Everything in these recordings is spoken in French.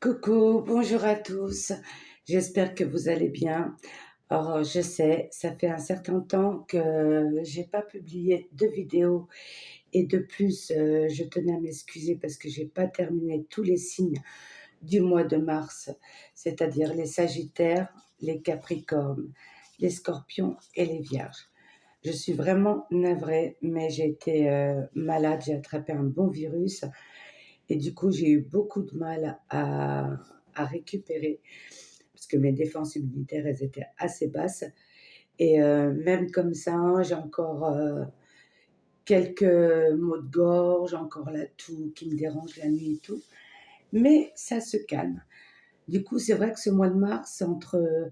Coucou, bonjour à tous. J'espère que vous allez bien. Alors, je sais, ça fait un certain temps que j'ai pas publié de vidéo et de plus, je tenais à m'excuser parce que j'ai pas terminé tous les signes du mois de mars, c'est-à-dire les Sagittaires, les Capricornes, les Scorpions et les Vierges. Je suis vraiment navrée, mais j'ai été malade, j'ai attrapé un bon virus et du coup, j'ai eu beaucoup de mal à récupérer parce que mes défenses immunitaires, elles étaient assez basses. Et même comme ça, hein, j'ai encore quelques maux de gorge, encore la toux qui me dérange la nuit et tout. Mais ça se calme. Du coup, c'est vrai que ce mois de mars, entre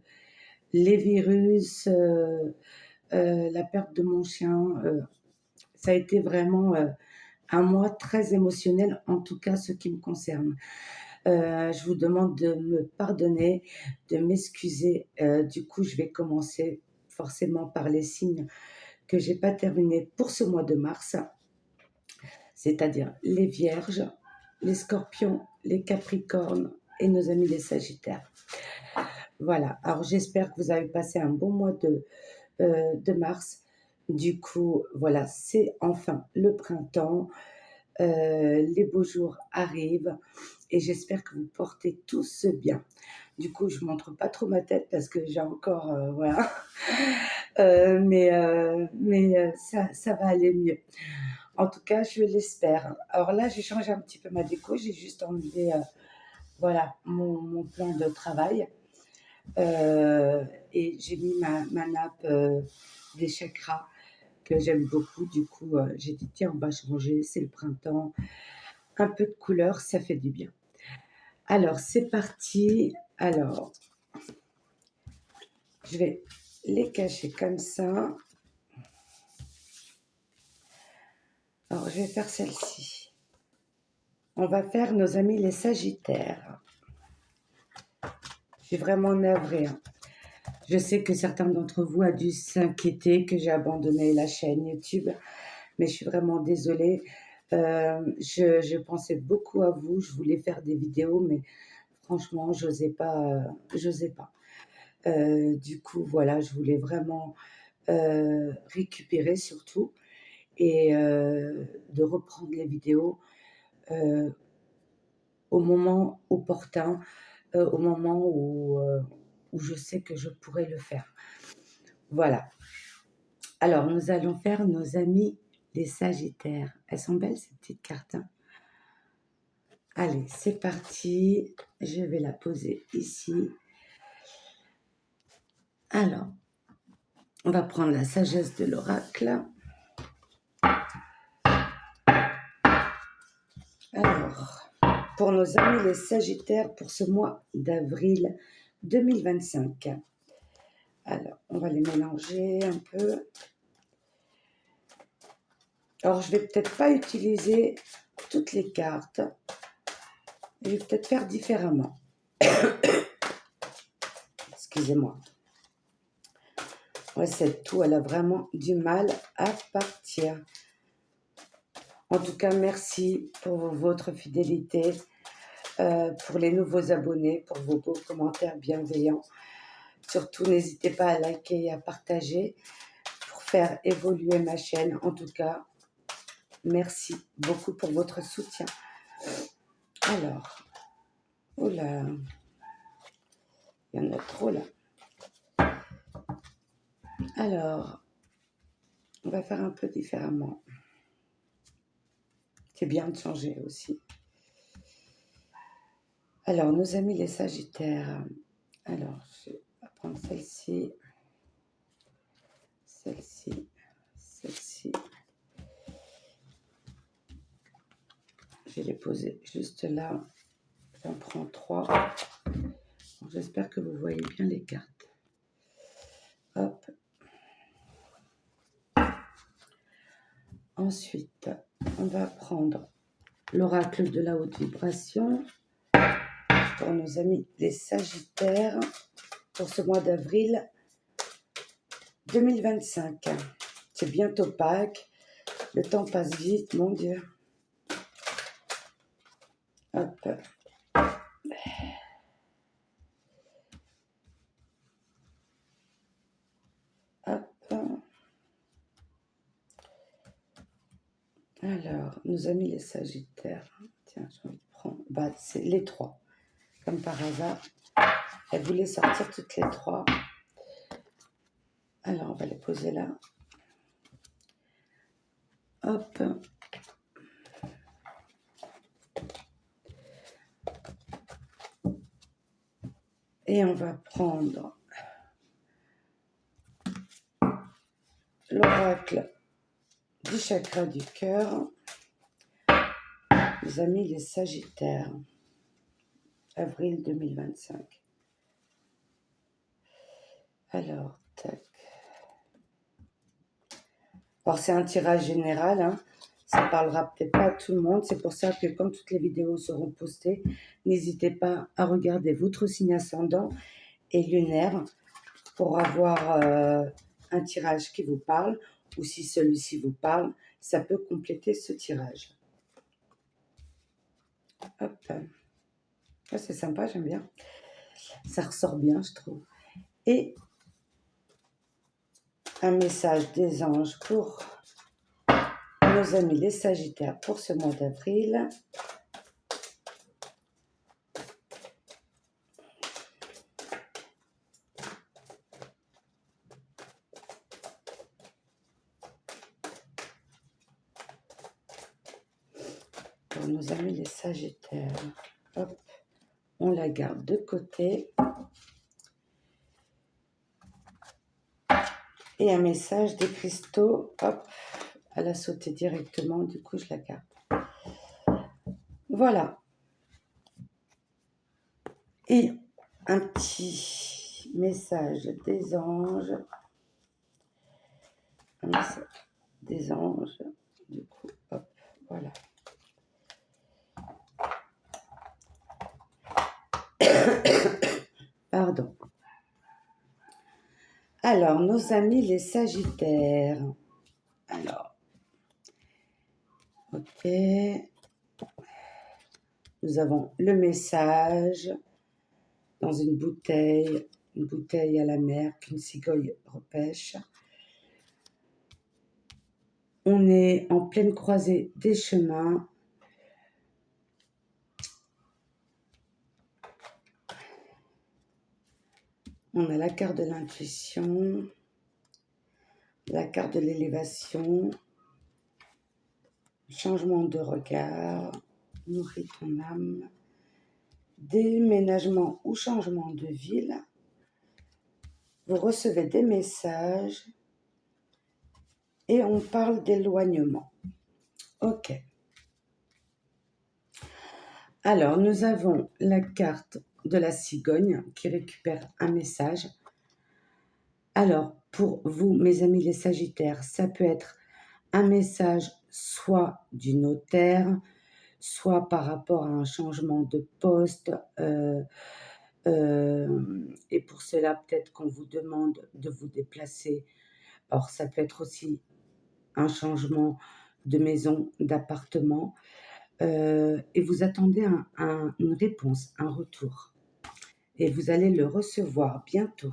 les virus, la perte de mon chien, ça a été vraiment un mois très émotionnel, en tout cas ce qui me concerne. Je vous demande de me pardonner, de m'excuser. Du coup, je vais commencer forcément par les signes que j'ai pas terminés pour ce mois de mars, c'est-à-dire les Vierges, les Scorpions, les Capricornes et nos amis les Sagittaires. Voilà. Alors j'espère que vous avez passé un bon mois de mars. Du coup, voilà, c'est enfin le printemps. Les beaux jours arrivent et j'espère que vous portez tous bien. Du coup, je montre pas trop ma tête parce que j'ai encore, voilà, mais ça va aller mieux. En tout cas, je l'espère. Alors là, j'ai changé un petit peu ma déco. J'ai juste enlevé, voilà, mon plan de travail. Et j'ai mis ma nappe des chakras que j'aime beaucoup. Du coup, j'ai dit, tiens, on va changer. C'est le printemps. Un peu de couleur, ça fait du bien. Alors, c'est parti. Alors, je vais les cacher comme ça. Alors, je vais faire celle-ci. On va faire nos amis les Sagittaires. Je suis vraiment navrée, hein. Je sais que certains d'entre vous ont dû s'inquiéter que j'ai abandonné la chaîne YouTube, mais je suis vraiment désolée. Je pensais beaucoup à vous. Je voulais faire des vidéos, mais franchement, j'osais pas. J'osais pas. Du coup, voilà, je voulais vraiment récupérer surtout et de reprendre les vidéos euh, au moment opportun, au moment où je sais que je pourrais le faire. Voilà. Alors, nous allons faire nos amis les Sagittaires. Elles sont belles ces petites cartes, hein. Allez, c'est parti. Je vais la poser ici. Alors, on va prendre la sagesse de l'oracle. Alors, pour nos amis les Sagittaires, pour ce mois d'avril 2025. Alors, on va les mélanger un peu. Alors, je vais peut-être pas utiliser toutes les cartes. Je vais peut-être faire différemment. Excusez-moi. Ouais, cette toux, elle a vraiment du mal à partir. En tout cas, merci pour votre fidélité, pour les nouveaux abonnés, pour vos beaux commentaires bienveillants. Surtout, n'hésitez pas à liker et à partager pour faire évoluer ma chaîne. En tout cas, merci beaucoup pour votre soutien. Alors, oula, il y en a trop là. Alors, on va faire un peu différemment. C'est bien de changer aussi. Alors, nos amis les Sagittaires. Alors, je vais prendre celle-ci, celle-ci, celle-ci. Je vais les poser juste là. J'en prends 3. J'espère que vous voyez bien les cartes. Hop. Ensuite, on va prendre l'oracle de la haute vibration pour nos amis les Sagittaires pour ce mois d'avril 2025. C'est bientôt Pâques. Le temps passe vite, mon Dieu. Hop. Alors, nos amis les Sagittaires. Tiens, j'ai envie de prendre. Bah, c'est les 3. Comme par hasard. Elle voulait sortir toutes les 3. Alors, on va les poser là. Hop. Et on va prendre l'oracle du chakra du cœur. Les amis les Sagittaires. Avril 2025. Alors, tac. Alors, c'est un tirage général, hein. Ça ne parlera peut-être pas à tout le monde. C'est pour ça que quand toutes les vidéos seront postées, n'hésitez pas à regarder votre signe ascendant et lunaire pour avoir un tirage qui vous parle. Ou si celui-ci vous parle, ça peut compléter ce tirage. Hop. Ah, c'est sympa, j'aime bien. Ça ressort bien, je trouve. Et un message des anges pour nos amis les Sagittaires pour ce mois d'avril. Pour nos amis les Sagittaires. Hop, on la garde de côté. Et un message des cristaux. Hop, elle a sauté directement, du coup je la garde. Voilà. Et un petit message des anges. Un message des anges. Du coup, hop, voilà. Pardon. Alors, nos amis les Sagittaires. Alors, ok. Nous avons le message dans une bouteille à la mer qu'une cigogne repêche. On est en pleine croisée des chemins. On a la carte de l'intuition, la carte de l'élévation, changement de regard, nourris ton âme, déménagement ou changement de ville. Vous recevez des messages et on parle d'éloignement. Ok. Alors, nous avons la carte de la cigogne qui récupère un message. Alors, pour vous, mes amis les Sagittaires, ça peut être un message soit du notaire, soit par rapport à un changement de poste. Et pour cela, peut-être qu'on vous demande de vous déplacer. Alors, ça peut être aussi un changement de maison, d'appartement. Et vous attendez une réponse, un retour. Et vous allez le recevoir bientôt.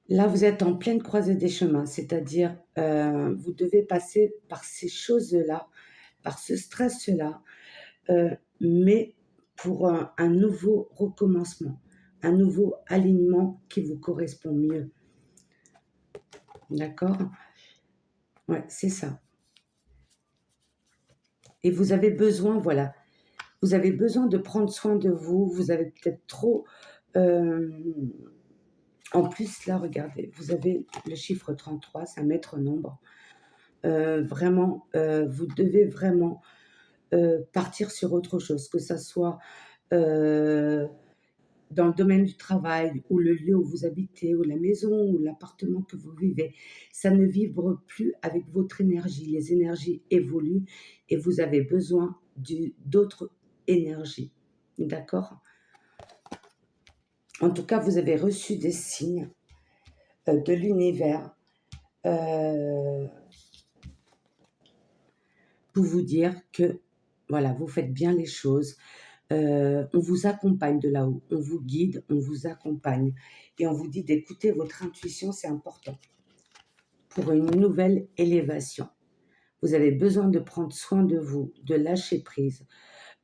Là, vous êtes en pleine croisée des chemins, c'est-à-dire vous devez passer par ces choses-là, par ce stress-là, mais pour un nouveau recommencement, un nouveau alignement qui vous correspond mieux. D'accord? Ouais, c'est ça. Et vous avez besoin, voilà, vous avez besoin de prendre soin de vous, vous avez peut-être trop... en plus, là, regardez, vous avez le chiffre 33, c'est un maître nombre. Vraiment, vous devez vraiment partir sur autre chose, que ça soit dans le domaine du travail, ou le lieu où vous habitez, ou la maison, ou l'appartement que vous vivez. Ça ne vibre plus avec votre énergie. Les énergies évoluent et vous avez besoin d'autres énergies. D'accord? En tout cas, vous avez reçu des signes de l'univers pour vous dire que, voilà, vous faites bien les choses. On vous accompagne de là-haut, on vous guide, on vous accompagne. Et on vous dit d'écouter votre intuition, c'est important. pour une nouvelle élévation. Vous avez besoin de prendre soin de vous, de lâcher prise.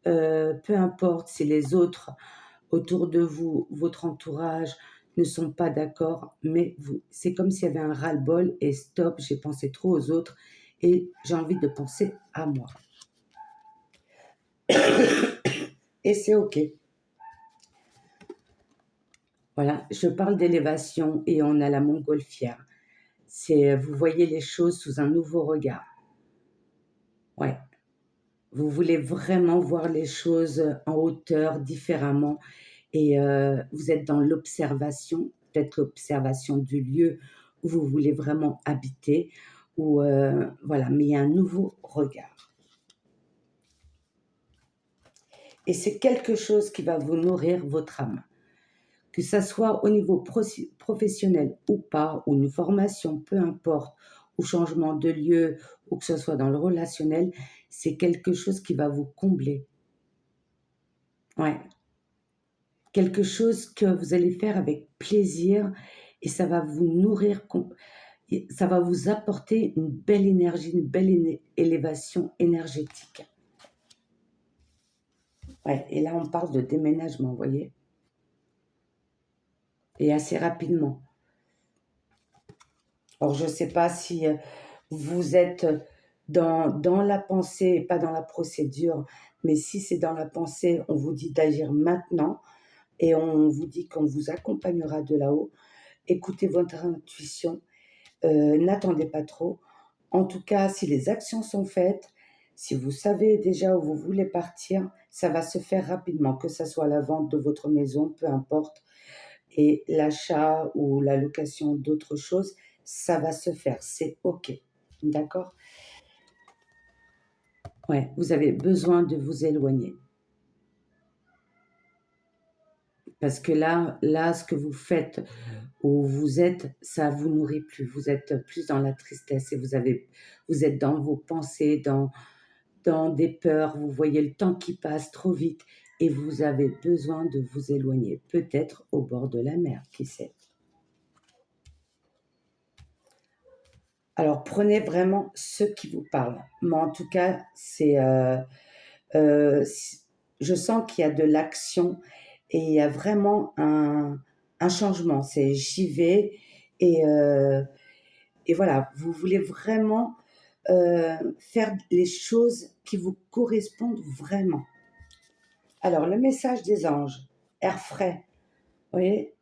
Peu importe si les autres autour de vous, votre entourage, ne sont pas d'accord, mais c'est comme s'il y avait un ras-le-bol et stop, j'ai pensé trop aux autres et j'ai envie de penser à moi. Et c'est OK. Voilà, je parle d'élévation et on a la montgolfière. Vous voyez les choses sous un nouveau regard. Ouais, vous voulez vraiment voir les choses en hauteur, différemment, et vous êtes dans l'observation, peut-être l'observation du lieu où vous voulez vraiment habiter, ou voilà, mais il y a un nouveau regard. Et c'est quelque chose qui va vous nourrir votre âme. Que ça soit au niveau professionnel ou pas, ou une formation, peu importe, ou changement de lieu, ou que ce soit dans le relationnel, c'est quelque chose qui va vous combler. Ouais. Quelque chose que vous allez faire avec plaisir et ça va vous nourrir, ça va vous apporter une belle énergie, une belle élévation énergétique. Ouais, et là on parle de déménagement, vous voyez, et assez rapidement. Alors je ne sais pas si vous êtes dans la pensée et pas dans la procédure, mais si c'est dans la pensée, on vous dit d'agir maintenant et on vous dit qu'on vous accompagnera de là-haut. Écoutez votre intuition, n'attendez pas trop. En tout cas, si les actions sont faites, si vous savez déjà où vous voulez partir, ça va se faire rapidement, que ce soit la vente de votre maison, peu importe, et l'achat ou la location d'autres choses, ça va se faire, c'est OK. D'accord? Ouais, vous avez besoin de vous éloigner. Parce que là, ce que vous faites, où vous êtes, ça vous nourrit plus. Vous êtes plus dans la tristesse et vous êtes dans vos pensées, dans des peurs. Vous voyez le temps qui passe trop vite et vous avez besoin de vous éloigner. Peut-être au bord de la mer, qui sait. Alors, prenez vraiment ce qui vous parle. Mais en tout cas, je sens qu'il y a de l'action et il y a vraiment un changement. C'est j'y vais et voilà, vous voulez vraiment faire les choses qui vous correspondent vraiment. Alors, le message des anges, air frais, vous voyez,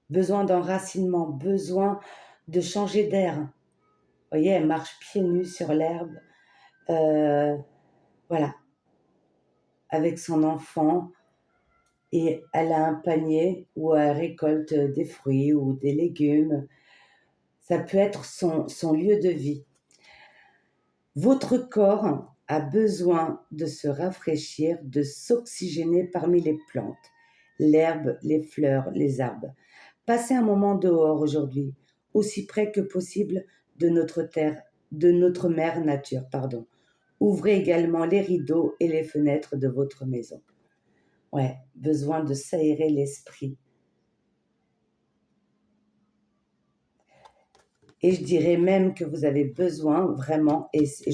besoin d'enracinement, besoin de changer d'air. Vous voyez, elle marche pieds nus sur l'herbe, voilà, avec son enfant, et elle a un panier où elle récolte des fruits ou des légumes. Ça peut être son lieu de vie. Votre corps a besoin de se rafraîchir, de s'oxygéner parmi les plantes, l'herbe, les fleurs, les arbres. Passez un moment dehors aujourd'hui, aussi près que possible de notre terre, de notre mère nature, pardon. Ouvrez également les rideaux et les fenêtres de votre maison. Ouais, besoin de s'aérer l'esprit. Et je dirais même que vous avez besoin vraiment, et c'est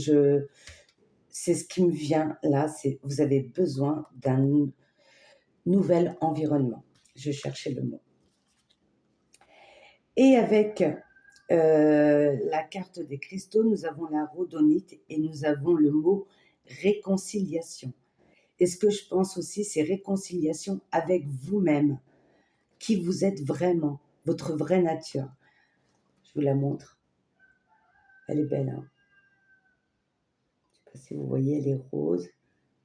ce qui me vient là, c'est vous avez besoin d'un nouvel environnement. Je cherchais le mot. Et avec la carte des cristaux, nous avons la rhodonite et nous avons le mot réconciliation. Et ce que je pense aussi, c'est réconciliation avec vous-même, qui vous êtes vraiment, votre vraie nature. Je vous la montre. Elle est belle, hein? Je ne sais pas si vous voyez, elle est rose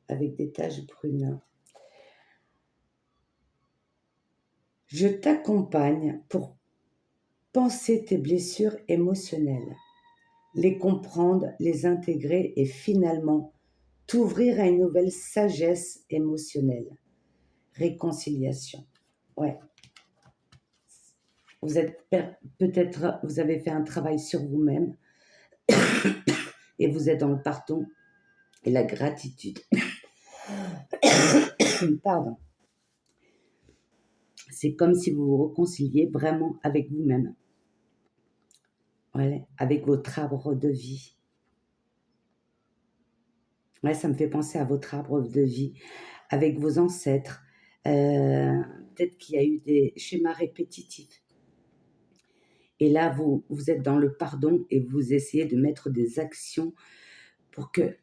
avec des taches brunes. Je t'accompagne pour penser tes blessures émotionnelles, les comprendre, les intégrer et finalement t'ouvrir à une nouvelle sagesse émotionnelle. Réconciliation. Ouais. Vous êtes peut-être, vous avez fait un travail sur vous-même et vous êtes dans le pardon et la gratitude. Pardon. C'est comme si vous vous réconciliez vraiment avec vous-même. voilà, avec votre arbre de vie. Ouais, ça me fait penser à votre arbre de vie, avec vos ancêtres. Peut-être qu'il y a eu des schémas répétitifs. Et là, vous êtes dans le pardon et vous essayez de mettre des actions pour que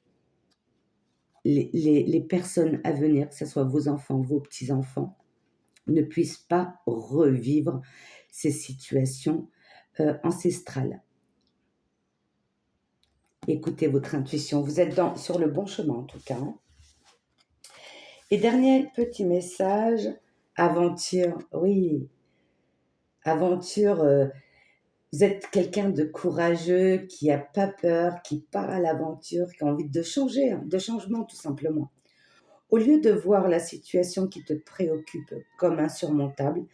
les personnes à venir, que ce soit vos enfants, vos petits-enfants, ne puissent pas revivre ces situations ancestrales. Écoutez votre intuition, vous êtes sur le bon chemin en tout cas, hein. Et dernier petit message, aventure, oui, aventure, vous êtes quelqu'un de courageux, qui a pas peur, qui part à l'aventure, qui a envie de changer, hein, de changement tout simplement. Au lieu de voir la situation qui te préoccupe comme insurmontable,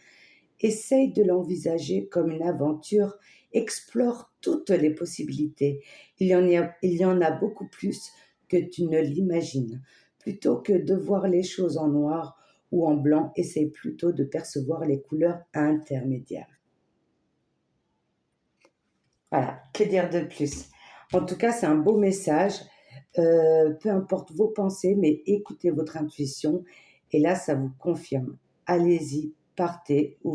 essaye de l'envisager comme une aventure, explore toutes les possibilités. Il y en a beaucoup plus que tu ne l'imagines. Plutôt que de voir les choses en noir ou en blanc, essaye plutôt de percevoir les couleurs intermédiaires. Voilà, que dire de plus? En tout cas, c'est un beau message. Peu importe vos pensées, mais écoutez votre intuition et là, ça vous confirme. Allez-y, partez, que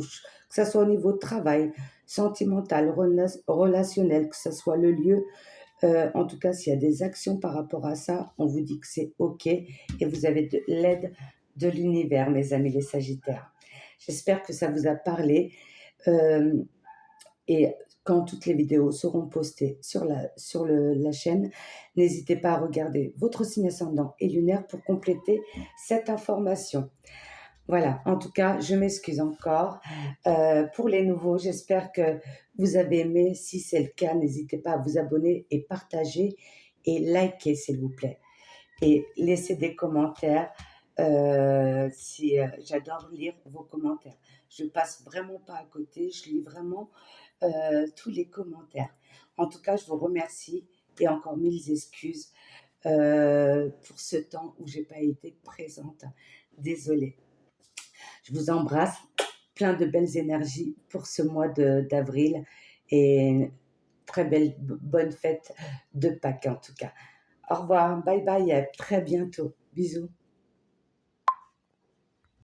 ça soit au niveau de travail, sentimental, relationnel, que ce soit le lieu. En tout cas, s'il y a des actions par rapport à ça, on vous dit que c'est OK et vous avez de l'aide de l'univers, mes amis les Sagittaires. J'espère que ça vous a parlé. Et quand toutes les vidéos seront postées sur la chaîne, n'hésitez pas à regarder votre signe ascendant et lunaire pour compléter cette information. Voilà, en tout cas, je m'excuse encore. Pour les nouveaux, j'espère que vous avez aimé. Si c'est le cas, n'hésitez pas à vous abonner et partager et liker, s'il vous plaît. Et laisser des commentaires. J'adore lire vos commentaires. Je passe vraiment pas à côté, je lis vraiment tous les commentaires. En tout cas, je vous remercie et encore mille excuses pour ce temps où j'ai pas été présente. Désolée. Je vous embrasse, plein de belles énergies pour ce mois d'avril et très bonne fête de Pâques en tout cas. Au revoir, bye bye, à très bientôt. Bisous.